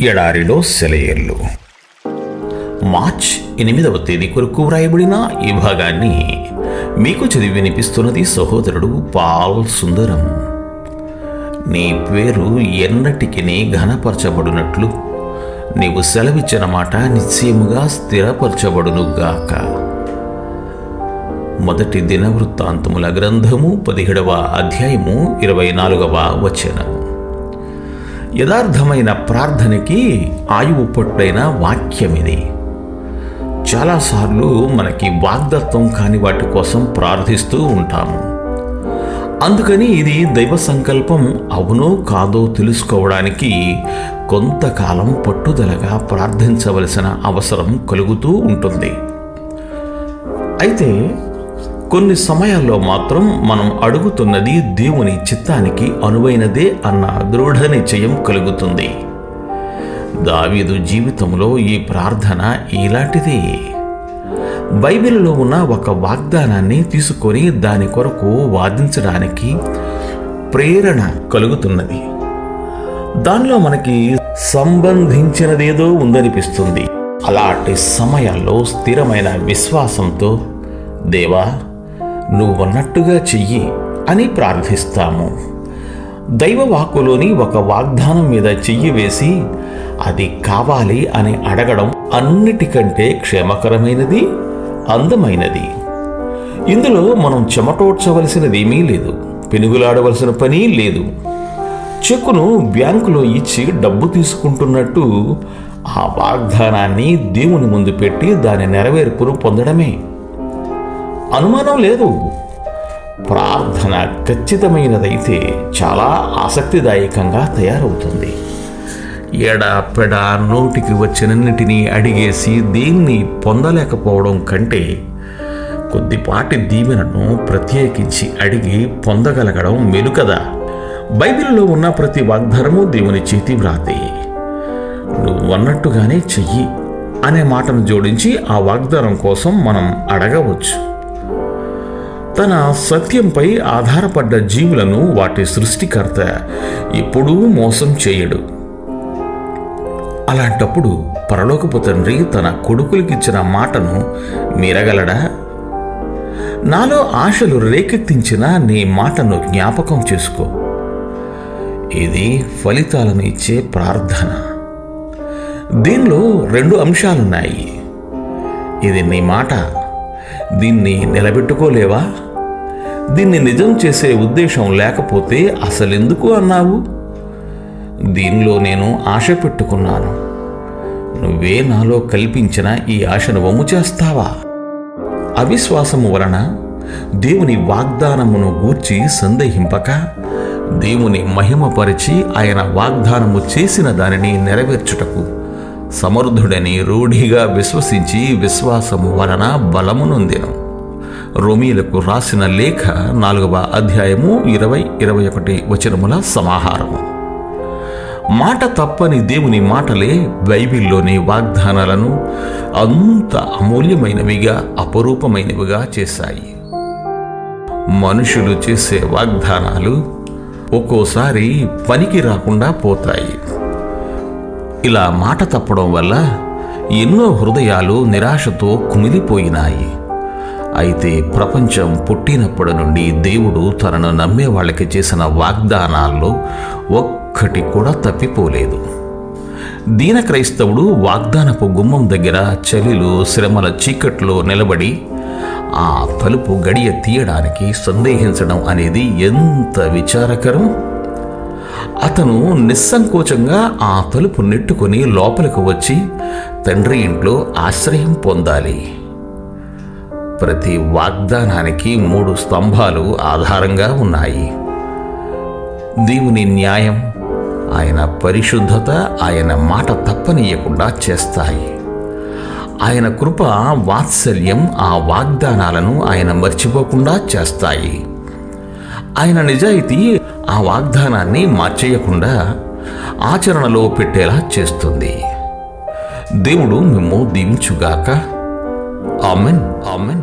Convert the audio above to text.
ఎడారిలో సెలయేర్లు. మార్చ్ 8వ తేదీ కొరకు వ్రాయబడిన ఈ భాగాన్ని మీకు చదివి వినిపిస్తున్నది సహోదరుడు పాల్ సుందరం. నీ పేరు ఎన్నటికి ఘనపరచబడినట్లు నీవు సెలవిచ్చిన మాట నిశ్చయముగా స్థిరపరచబడునుగాక. మొదటి దినవృత్తాంతముల గ్రంథము 17వ అధ్యాయము 24వ వచనం. యథార్థమైన ప్రార్థనకి ఆయువు పట్టైన వాక్యమిది. చాలాసార్లు మనకి వాగ్దత్వం కాని వాటి కోసం ప్రార్థిస్తూ ఉంటాము. అందుకని ఇది దైవ సంకల్పం అవునో కాదో తెలుసుకోవడానికి కొంతకాలం పట్టుదలగా ప్రార్థించవలసిన అవసరం కలుగుతూ ఉంటుంది. అయితే కొన్ని సమయాల్లో మాత్రం మనం అడుగుతున్నది దేవుని చిత్తానికి అనువైనదే అన్న దృఢ నిశ్చయం కలుగుతుంది. దావీదు జీవితంలో ఈ ప్రార్థన ఇలాంటిదే. బైబిల్లో ఉన్న ఒక వాగ్దానాన్ని తీసుకొని దాని కొరకు వాదించడానికి ప్రేరణ కలుగుతున్నది. దానిలో మనకి సంబంధించినదేదో ఉందనిపిస్తుంది. అలాంటి సమయాల్లో స్థిరమైన విశ్వాసంతో దేవా నువ్వన్నట్టుగా చెయ్యి అని ప్రార్థిస్తాము. దైవవాక్కులోని ఒక వాగ్దానం మీద చెయ్యి వేసి అది కావాలి అని అడగడం అన్నిటికంటే క్షేమకరమైనది, అందమైనది. ఇందులో మనం చెమటోడ్చవలసినదేమీ లేదు, పెనుగులాడవలసిన పని లేదు. చెక్కును బ్యాంకులో ఇచ్చి డబ్బు తీసుకుంటున్నట్టు ఆ వాగ్దానాన్ని దేవుని ముందు పెట్టి దాని నెరవేర్పును పొందడమే. అనుమానం లేదు. ప్రార్థన ఖచ్చితమైనదైతే చాలా ఆసక్తిదాయకంగా తయారవుతుంది. ఎడాపెడ నోటికి వచ్చినన్నిటినీ అడిగేసి దీన్ని పొందలేకపోవడం కంటే కొద్దిపాటి దీవెనను ప్రత్యేకించి అడిగి పొందగలగడం మేలు కదా. బైబిల్లో ఉన్న ప్రతి వాగ్దానము దేవుని చేతి వ్రాతే. నువ్వన్నట్టుగానే చెయ్యి అనే మాటను జోడించి ఆ వాగ్దానం కోసం మనం అడగవచ్చు. తన సత్యంపై ఆధారపడ్డ జీవులను వాటి సృష్టికర్త ఎప్పుడూ మోసం చేయడు. అలాంటప్పుడు పరలోకపు తండ్రి తన కొడుకులకిచ్చిన మాటను మీరగలడా? నాలో ఆశలు రేకెత్తించిన నీ మాటను జ్ఞాపకం చేసుకో. ఇది ఫలితాలను ఇచ్చే ప్రార్థన. దీనిలో 2 అంశాలున్నాయి. ఇది నీ మాట, దీన్ని నిలబెట్టుకోలేవా? దీన్ని నిజం చేసే ఉద్దేశం లేకపోతే అసలెందుకు అన్నావు? దీనిలో నేను ఆశ పెట్టుకున్నాను. నువ్వే నాలో కల్పించిన ఈ ఆశను వమ్ము చేస్తావా? అవిశ్వాసము వలన దేవుని వాగ్దానమును గూర్చి సందేహింపక దేవుని మహిమపరిచి ఆయన వాగ్దానము చేసిన దానిని నెరవేర్చుటకు సమర్థుడని రూఢిగా విశ్వసించి విశ్వాసము వలన బలమునొందెను. రోమీయులకు రాసిన లేఖ 4వ అధ్యాయము 20-21 వచనముల సమాహారము. మాట తప్పని దేవుని మాటలే బైబిల్లోని వాగ్దానాలను అంత అమూల్యమైనవిగా, అపరూపమైనవిగా చేశాయి. మనుషులు చేసే వాగ్దానాలు ఒక్కోసారి పనికి రాకుండా పోతాయి. ఇలా మాట తప్పడం వల్ల ఎన్నో హృదయాలు నిరాశతో కుమిలిపోయినాయి. అయితే ప్రపంచం పుట్టినప్పటి నుండి దేవుడు తనను నమ్మే వాళ్ళకి చేసిన వాగ్దానాల్లో ఒక్కటి కూడా తప్పిపోలేదు. దీన క్రైస్తవుడు వాగ్దానపు గుమ్మం దగ్గర చలిలో, శ్రమల చీకట్లో నిలబడి ఆ తలుపు గడియ తీయడానికి సందేహించడం అనేది ఎంత విచారకరం. అతను నిస్సంకోచంగా ఆ తలుపు నెట్టుకుని లోపలికి వచ్చి తండ్రి ఇంట్లో ఆశ్రయం పొందాలి. ప్రతి వాగ్దానానికి 3 స్తంభాలు ఆధారంగా ఉన్నాయి. దేవుని న్యాయం, ఆయన పరిశుద్ధత ఆయన మాట తప్పనీయకుండా చేస్తాయి. ఆయన కృప, వాత్సల్యం ఆ వాగ్దానాలను ఆయన మర్చిపోకుండా చేస్తాయి. ఆయన నిజాయితీ ఆ వాగ్దానాన్ని మార్చేయకుండా ఆచరణలో పెట్టేలా చేస్తుంది. దేవుడు మిమ్ము దీవించుగాక. Amen, amen.